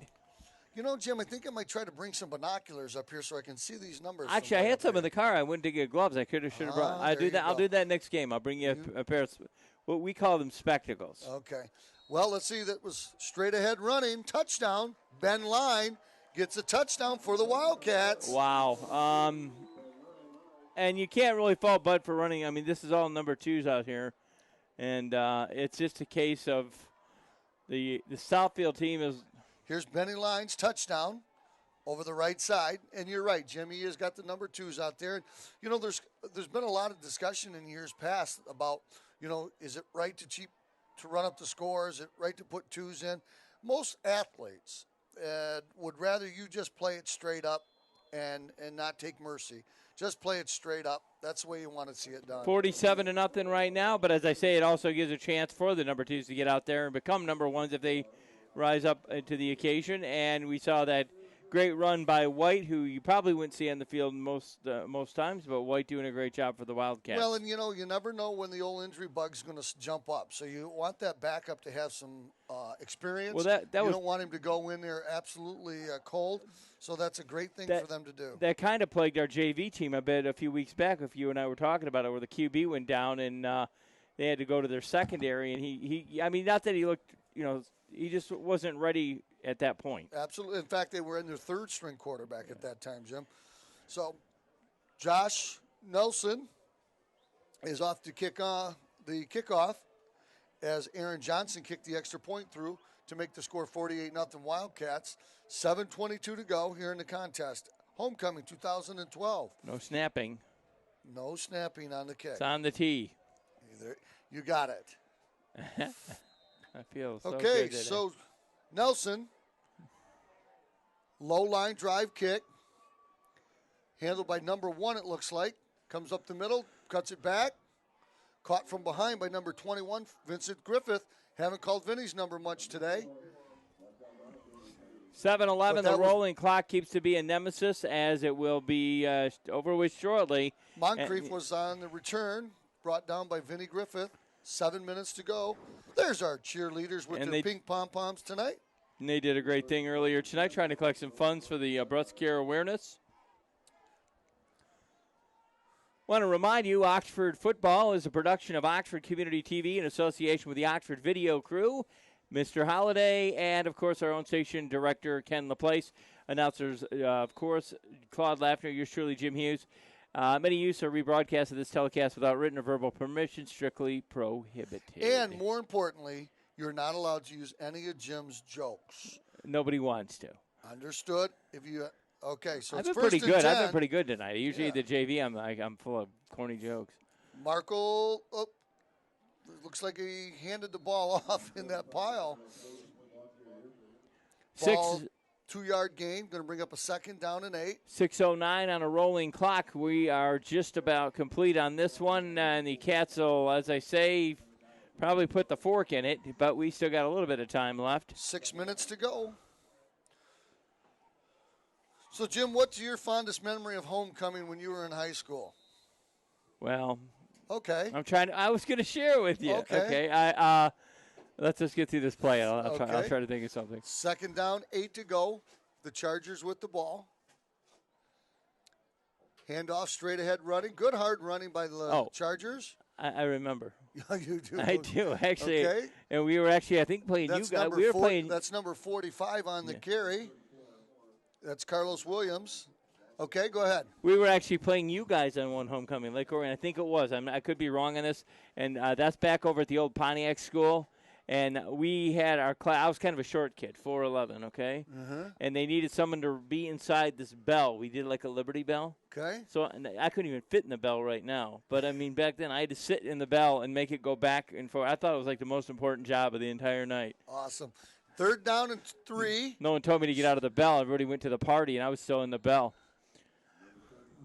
You know, Jim, I think I might try to bring some binoculars up here so I can see these numbers. Actually, I had some in the car. I went to get gloves. I should have brought. I'll do that. I'll do that next game. I'll bring you a pair of what we call them spectacles. Okay. Well, let's see. That was straight ahead running. Touchdown. Ben Line gets a touchdown for the Wildcats. Wow. And you can't really fault Bud for running. I mean, this is all number 2s out here. And it's just a case of the Southfield team is. Here's Benny Line's touchdown over the right side. And you're right, Jim. He has got the number 2s out there. And, you know, there's been a lot of discussion in years past about, you know, is it right to run up the score? Is it right to put 2s in? Most athletes would rather you just play it straight up and not take mercy. Just play it straight up. That's the way you want to see it done. 47-0 right now. But as I say, it also gives a chance for the number 2s to get out there and become number 1s if they rise up to the occasion. And we saw that great run by White, who you probably wouldn't see on the field most times, but White doing a great job for the Wildcats. Well, and, you know, you never know when the old injury bug's going to jump up. So you want that backup to have some experience. Well, you don't want him to go in there absolutely cold. So that's a great thing for them to do. That kind of plagued our JV team a bit a few weeks back, if you and I were talking about it, where the QB went down and they had to go to their secondary. And he I mean, not that he looked, you know, he just wasn't ready at that point. Absolutely. In fact, they were in their third-string quarterback at that time, Jim. So Josh Nelson is off to kick the kickoff as Aaron Johnson kicked the extra point through to make the score 48-0 Wildcats. 7:22 to go here in the contest. Homecoming 2012. No snapping. No snapping on the kick. It's on the tee. You got it. I feel so okay, good today. So Nelson, low line drive kick, handled by number 1, it looks like. Comes up the middle, cuts it back. Caught from behind by number 21, Vincent Griffith. Haven't called Vinny's number much today. 7-11, the rolling clock keeps to be a nemesis, as it will be over with shortly. Moncrief was on the return, brought down by Vinny Griffith. 7 minutes to go. There's our cheerleaders with their pink pom-poms tonight. And they did a great thing earlier tonight, trying to collect some funds for the breast care awareness. Want to remind you, Oxford Football is a production of Oxford Community TV in association with the Oxford Video Crew, Mr. Holliday, and, of course, our own station director, Ken LaPlace. Announcers, of course, Claude Laffner, yours truly, Jim Hughes. Many use or rebroadcast of this telecast without written or verbal permission, strictly prohibited. And more importantly, you're not allowed to use any of Jim's jokes. Nobody wants to. Understood? Okay, so I've it's been pretty good. 10. I've been pretty good tonight. Usually the JV, I'm full of corny jokes. Markle, looks like he handed the ball off in that pile. Ball, 2-yard gain, going to bring up a 2nd down and 8. 6:09 on a rolling clock. We are just about complete on this one, and the Cats will, as I say, probably put the fork in it, but we still got a little bit of time left. 6 minutes to go. So, Jim, what's your fondest memory of homecoming when you were in high school? Well, okay. I was going to share with you. Okay. Let's just get through this play. I'll try to think of something. 2nd down, 8 to go. The Chargers with the ball. Handoff straight ahead running. Good hard running by the Chargers. I remember. You do? I do, actually. Okay. And we were actually, I think, playing you guys. We were playing. That's number 45 on the carry. That's Carlos Williams. Okay, go ahead. We were actually playing you guys on one homecoming, Lake Orion. I think it was. I could be wrong on this. And that's back over at the old Pontiac school. And we had our class. I was kind of a short kid, 4'11", okay? And they needed someone to be inside this bell. We did like a Liberty Bell. Okay. So I couldn't even fit in the bell right now. But, I mean, back then I had to sit in the bell and make it go back and forth. I thought it was like the most important job of the entire night. Awesome. 3rd down and 3. No one told me to get out of the bell. Everybody went to the party, and I was still in the bell.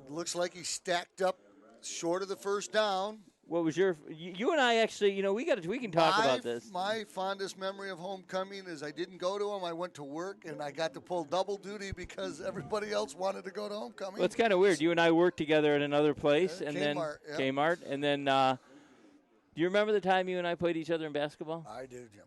Looks like he stacked up short of the 1st down. What was you and I actually, we can talk about this. My fondest memory of homecoming is I didn't go to them. I went to work, and I got to pull double duty because everybody else wanted to go to homecoming. Well, it's kind of weird. You and I worked together at another place, and Kmart, then Kmart, and then do you remember the time you and I played each other in basketball? I do, Jim.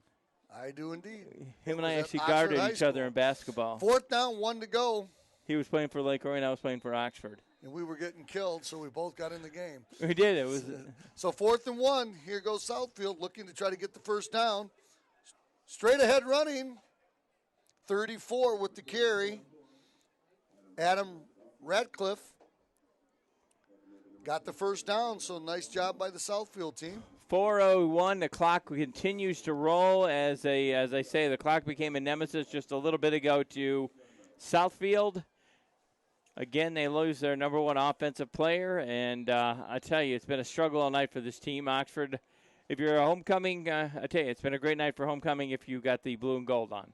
I do indeed. Him and I actually Oxford guarded High each other School. in basketball. 4th down, 1 to go. He was playing for Lake Roy, and I was playing for Oxford. And we were getting killed, so we both got in the game. We did. It was So 4th and 1. Here goes Southfield looking to try to get the first down. Straight ahead running. 34 with the carry. Adam Ratcliffe got the first down, so nice job by the Southfield team. 4:01. The clock continues to roll as I say, the clock became a nemesis just a little bit ago to Southfield. Again, they lose their number one offensive player, and I tell you, it's been a struggle all night for this team. Oxford, if you're a homecoming, I tell you, it's been a great night for homecoming if you got the blue and gold on.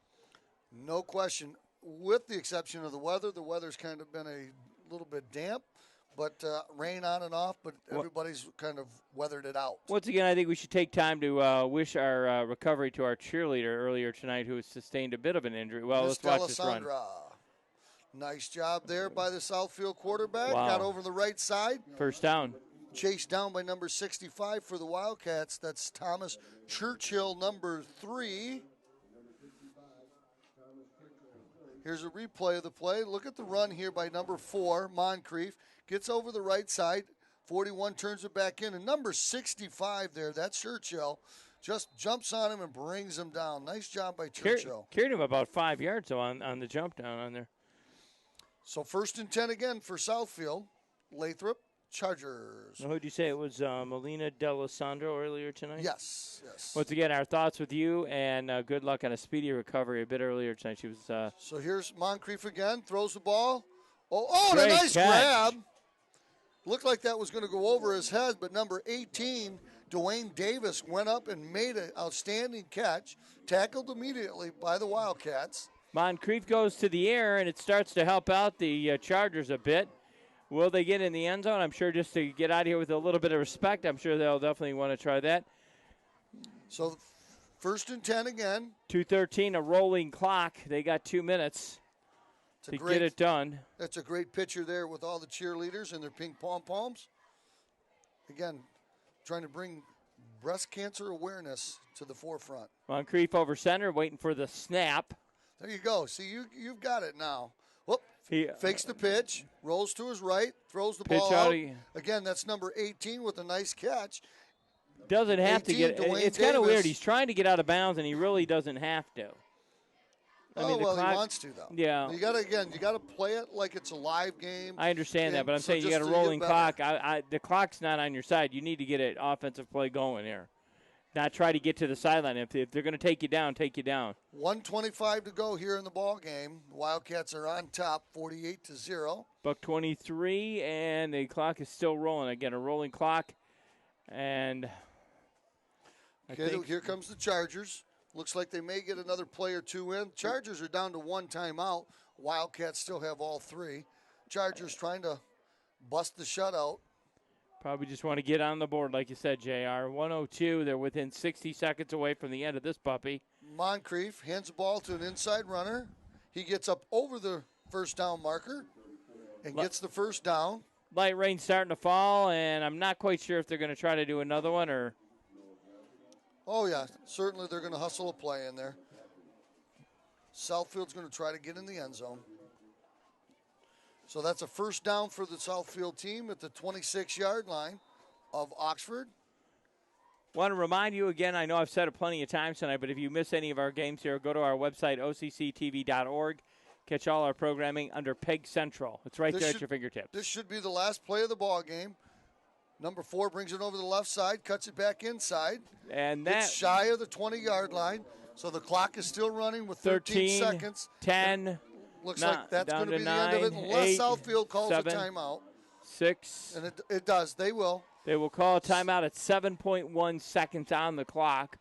No question. With the exception of the weather's kind of been a little bit damp, but rain on and off, but everybody's kind of weathered it out. Once again, I think we should take time to wish our recovery to our cheerleader earlier tonight who has sustained a bit of an injury. Well, let's watch this run. Nice job there by the Southfield quarterback. Wow. Got over the right side. First down. Chased down by number 65 for the Wildcats. That's Thomas Churchill, number 3. Here's a replay of the play. Look at the run here by number 4, Moncrief. Gets over the right side. 41 turns it back in. And number 65 there, that's Churchill, just jumps on him and brings him down. Nice job by Churchill. Carried him about 5 yards though, on the jump down on there. So 1st and 10 again for Southfield. Lathrup Chargers. Who did you say it was? Melina D'Alessandro earlier tonight? Yes. Once again, our thoughts with you, and good luck on a speedy recovery a bit earlier tonight. She was. So here's Moncrief again, throws the ball. And a nice catch. grab. Looked like that was going to go over his head, but number 18, Dwayne Davis, went up and made an outstanding catch, tackled immediately by the Wildcats. Moncrief goes to the air, and it starts to help out the Chargers a bit. Will they get in the end zone? I'm sure just to get out of here with a little bit of respect, I'm sure they'll definitely want to try that. So 1st and 10 again. 2:13, a rolling clock. They got 2 minutes to get it done. That's a great picture there with all the cheerleaders and their pink pom-poms. Again, trying to bring breast cancer awareness to the forefront. Moncrief over center, waiting for the snap. There you go. See, you've got it now. Whoop. Fakes the pitch, rolls to his right, throws the ball out. Again, that's number 18 with a nice catch. Doesn't have to get. Dwayne it's kind of Davis. weird. He's trying to get out of bounds, and he really doesn't have to. He wants to though. Yeah. You got to play it like it's a live game. I understand that, but I'm saying you got a rolling clock. The clock's not on your side. You need to get an offensive play going here. Not try to get to the sideline. If they're going to take you down, take you down. 1:25 to go here in the ball game. The Wildcats are on top, 48-0. Buck 23, and the clock is still rolling. Again, a rolling clock, and here comes the Chargers. Looks like they may get another play or two in. Chargers are down to 1 timeout. Wildcats still have all 3. Chargers trying to bust the shutout. probably just want to get on the board, like you said, JR. 1:02, they're within 60 seconds away from the end of this puppy. Moncrief hands the ball to an inside runner. He gets up over the first down marker and gets the first down. Light rain starting to fall, and I'm not quite sure if they're going to try to do another one or. Oh, yeah, certainly they're going to hustle a play in there. Southfield's going to try to get in the end zone. So that's a first down for the Southfield team at the 26-yard line of Oxford. Want to remind you again, I know I've said it plenty of times tonight, but if you miss any of our games here, go to our website, OCCTV.org. Catch all our programming under Peg Central. It's right there at your fingertips. This should be the last play of the ball game. Number 4 brings it over the left side, cuts it back inside. And that's shy of the 20-yard line. So the clock is still running with 13 seconds. 10. Looks like that's going to be 9, the end of it unless 8, Southfield calls 7, a timeout. 6. And it does. They will. They will call a timeout at 7.1 seconds on the clock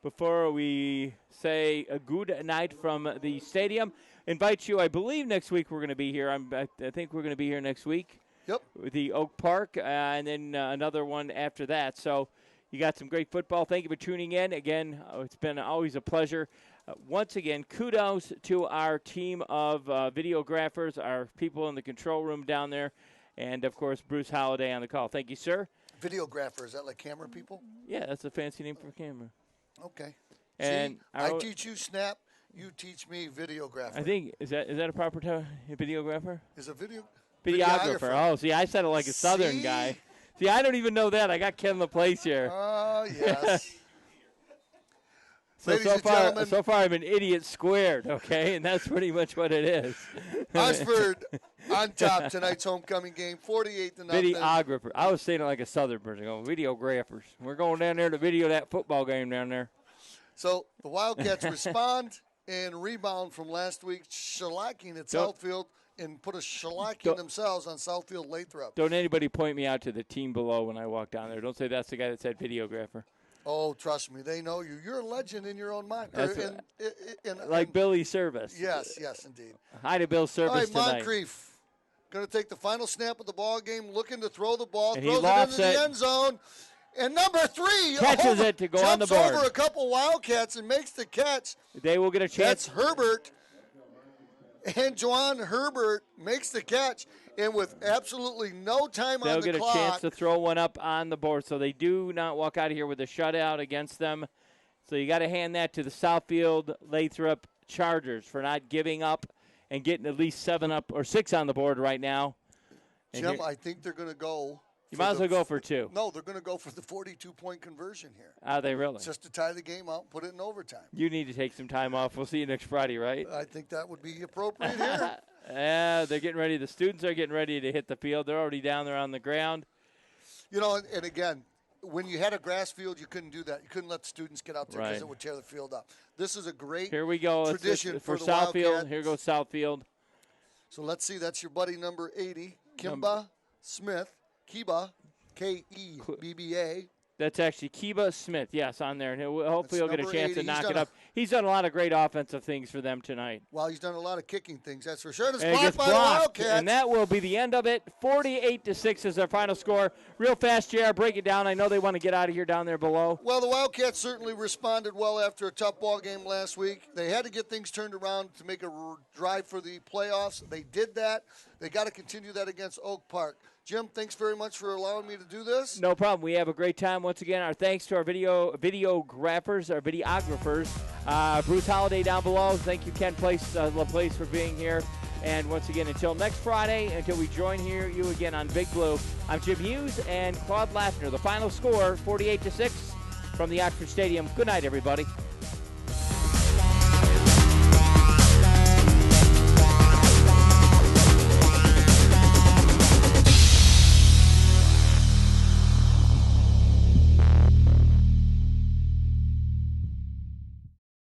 before we say a good night from the stadium. Invite you, I believe next week we're going to be here. I think we're going to be here next week. Yep. With the Oak Park, and then another one after that. So you got some great football. Thank you for tuning in. Again, it's been always a pleasure. Once again, kudos to our team of videographers, our people in the control room down there, and, of course, Bruce Holliday on the call. Thank you, sir. Videographer, is that like camera people? Yeah, that's a fancy name for camera. Okay. And See, I teach you snap. You teach me videographer. I think is that a proper videographer? Is a videographer. Oh, see, I said it like a Southern guy. See, I don't even know that. I got Ken LaPlace here. Oh, yes. So far I'm an idiot squared, okay? And that's pretty much what it is. Oxford on top tonight's homecoming game, 48-0. Videographer. I was saying it like a Southern person. Videographers. We're going down there to video that football game down there. So the Wildcats respond and rebound from last week, shellacking at Southfield and put a shellacking themselves on Southfield Lathrup. Don't anybody point me out to the team below when I walk down there. Don't say that's the guy that said videographer. Oh, trust me, they know you. You're a legend in your own mind. Like Billy Service. Yes, indeed. Hi to Bill Service tonight. All right, Moncrief going to take the final snap of the ball game, looking to throw the ball, and throws it into the end zone. And number 3 catches it to go on the board. Jumps over a couple Wildcats and makes the catch. They will get a chance. That's Herbert. And Juwan Herbert makes the catch. And with absolutely no time on the clock. They'll get a chance to throw one up on the board. So they do not walk out of here with a shutout against them. So you got to hand that to the Southfield Lathrup Chargers for not giving up and getting at least 7 up or 6 on the board right now. Jim, I think they're going to go. You might as well go for 2. No, they're going to go for the 42-point conversion here. Are they really? Just to tie the game out, put it in overtime. You need to take some time off. We'll see you next Friday, right? I think that would be appropriate here. Yeah, they're getting ready. The students are getting ready to hit the field. They're already down there on the ground. You know, and again, when you had a grass field, you couldn't do that. You couldn't let the students get out there because it would tear the field up. This is a great tradition for the Southfield. Wildcats. Here goes Southfield. So let's see. That's your buddy number 80, Kimba Smith. Kiba, K-E-B-B-A. That's actually Kiba Smith, yes, on there. And hopefully he'll get a chance 80. to knock it up. He's done a lot of great offensive things for them tonight. Well, he's done a lot of kicking things, that's for sure. And it's blocked blocked by the Wildcats. And that will be the end of it. 48-6 is our final score. Real fast, JR, break it down. I know they want to get out of here down there below. Well, the Wildcats certainly responded well after a tough ball game last week. They had to get things turned around to make a drive for the playoffs. They did that. They got to continue that against Oak Park. Jim, thanks very much for allowing me to do this. No problem. We have a great time. Once again, our thanks to our videographers, our videographers. Bruce Holliday down below. Thank you, Ken LaPlace, for being here. And once again, until next Friday, until we join you again on Big Blue, I'm Jim Hughes and Claude Lathner. The final score, 48-6 from the Oxford Stadium. Good night, everybody.